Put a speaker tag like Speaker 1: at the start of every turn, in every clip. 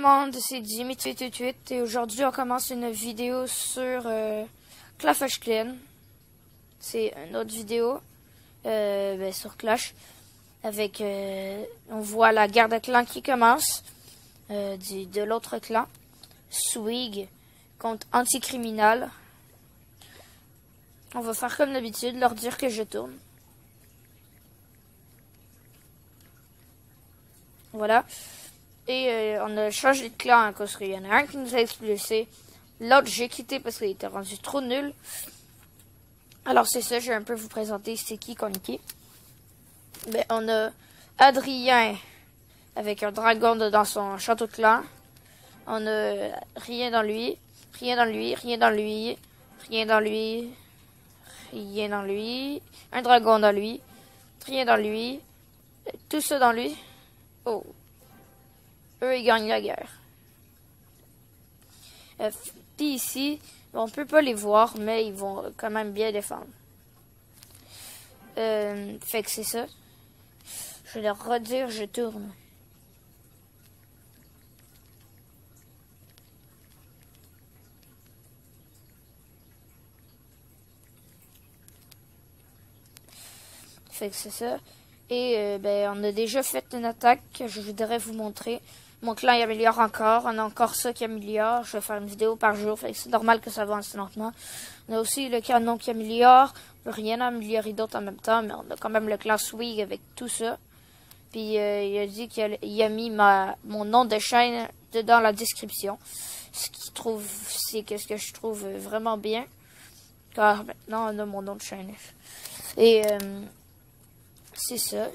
Speaker 1: monde, c'est Jimmy88 et aujourd'hui on commence une vidéo sur Clash of Clans. C'est une autre vidéo sur Clash avec on voit la guerre de clan qui commence de l'autre clan, Swig contre Anticriminal. On va faire comme d'habitude, leur dire que je tourne. Voilà. Et on a changé de clan à cause qu'il y en a un qui nous a expulsé. L'autre, j'ai quitté parce qu'il était rendu trop nul. Alors c'est ça, je vais un peu vous présenter c'est qui contre qui. Ben, on a Adrien avec un dragon dans son château de clan. On a rien dans lui, rien dans lui, rien dans lui, rien dans lui, rien dans lui, un dragon dans lui, rien dans lui, tout ça dans lui. Oh. Eux, ils gagnent la guerre. Puis ici, on peut pas les voir, mais ils vont quand même bien défendre. Fait que c'est ça. Je vais leur redire, je tourne. Fait que c'est ça. Et ben, on a déjà fait une attaque que je voudrais vous montrer. Mon clan il améliore encore. On a encore ça qui améliore. Je vais faire une vidéo par jour. Fait que c'est normal que ça avance lentement. On a aussi le canon qui améliore. On peut rien améliorer d'autre en même temps. Mais on a quand même le clan Swig avec tout ça. Puis il a dit qu'il a mis mon nom de chaîne dans la description. Ce que je trouve vraiment bien. Car maintenant on a mon nom de chaîne. Et c'est ça.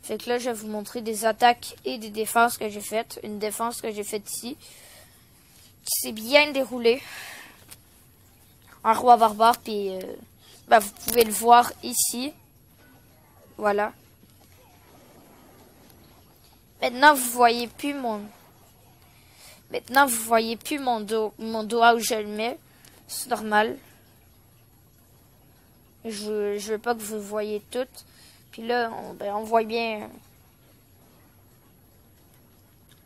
Speaker 1: Fait que là, je vais vous montrer des attaques et des défenses que j'ai faites. Une défense que j'ai faite ici, qui s'est bien déroulée. Un roi barbare, puis ben, vous pouvez le voir ici. Voilà. Maintenant, vous voyez plus mon... Maintenant, vous voyez plus mon doigt où je le mets. C'est normal. Je veux pas que vous voyez tout. Puis là, on voit bien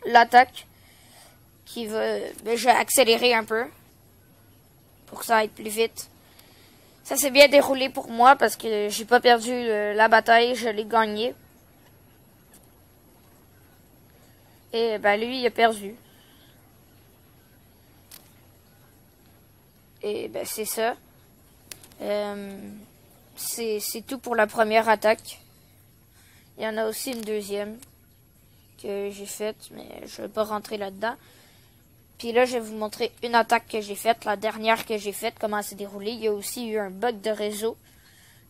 Speaker 1: l'attaque qui va... Ben, je vais accélérer un peu pour que ça aille plus vite. Ça s'est bien déroulé pour moi parce que j'ai pas perdu la bataille, je l'ai gagné. Et ben lui, il a perdu. Et ben c'est ça. C'est tout pour la première attaque. Il y en a aussi une deuxième que j'ai faite, mais je ne vais pas rentrer là-dedans. Puis là, je vais vous montrer une attaque que j'ai faite, la dernière que j'ai faite, comment elle s'est déroulée. Il y a aussi eu un bug de réseau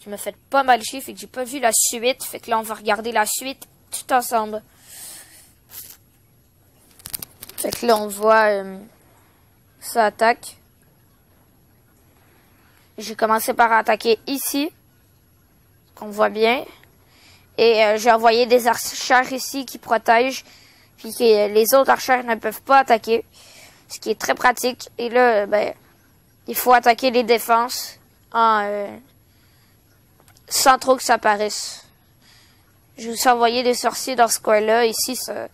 Speaker 1: qui m'a fait pas mal chier, fait que j'ai pas vu la suite. Fait que là, on va regarder la suite tout ensemble. Fait que là, on voit ça attaque. J'ai commencé par attaquer ici, qu'on voit bien. Et j'ai envoyé des archères ici qui protègent, puis que les autres archères ne peuvent pas attaquer, ce qui est très pratique. Et là, ben, il faut attaquer les défenses sans trop que ça paraisse. Je vous ai envoyé des sorciers dans ce coin-là. Ici, ça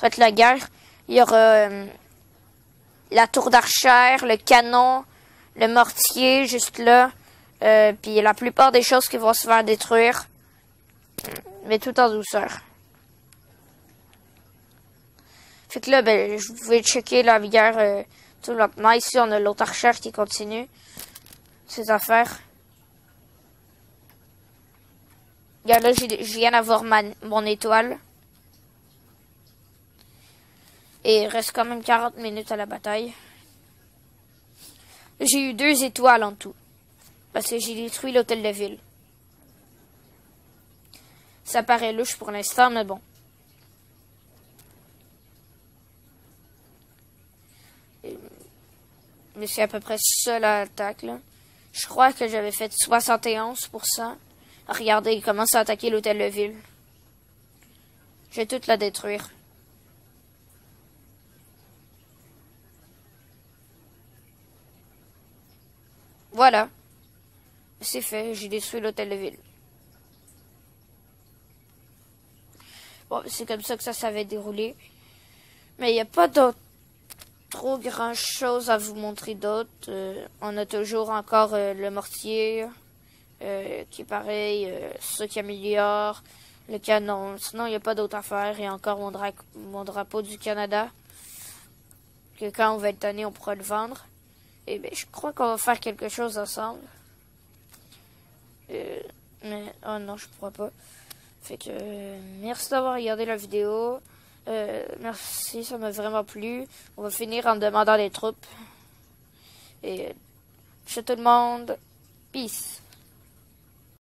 Speaker 1: va être la guerre. Il y aura la tour d'archère, le canon, le mortier, juste là. Puis la plupart des choses qui vont se faire détruire. Mais tout en douceur. Fait que là, ben, je pouvais checker la guerre tout lentement. Ici, on a l'autre archère qui continue ses affaires. Regarde, là, je viens d'avoir mon étoile. Et il reste quand même 40 minutes à la bataille. J'ai eu 2 étoiles en tout. Parce que j'ai détruit l'hôtel de ville. Ça paraît louche pour l'instant, mais bon. Mais c'est à peu près ça l'attaque, là. Je crois que j'avais fait 71%. Regardez, il commence à attaquer l'hôtel de ville. Je vais tout la détruire. Voilà. C'est fait, j'ai détruit l'hôtel de ville. Bon, c'est comme ça que ça s'avait déroulé. Mais il n'y a pas d'autre trop grand chose à vous montrer d'autre. On a toujours encore le mortier qui est pareil, ceux qui améliorent le canon. Sinon, il n'y a pas d'autre affaire. Et encore mon drapeau du Canada. Que quand on va être tanné, on pourra le vendre. Et bien, je crois qu'on va faire quelque chose ensemble. Mais, oh non, je pourrais pas. Fait que, merci d'avoir regardé la vidéo. Merci, ça m'a vraiment plu. On va finir en demandant des troupes. Et, chez tout le monde, peace.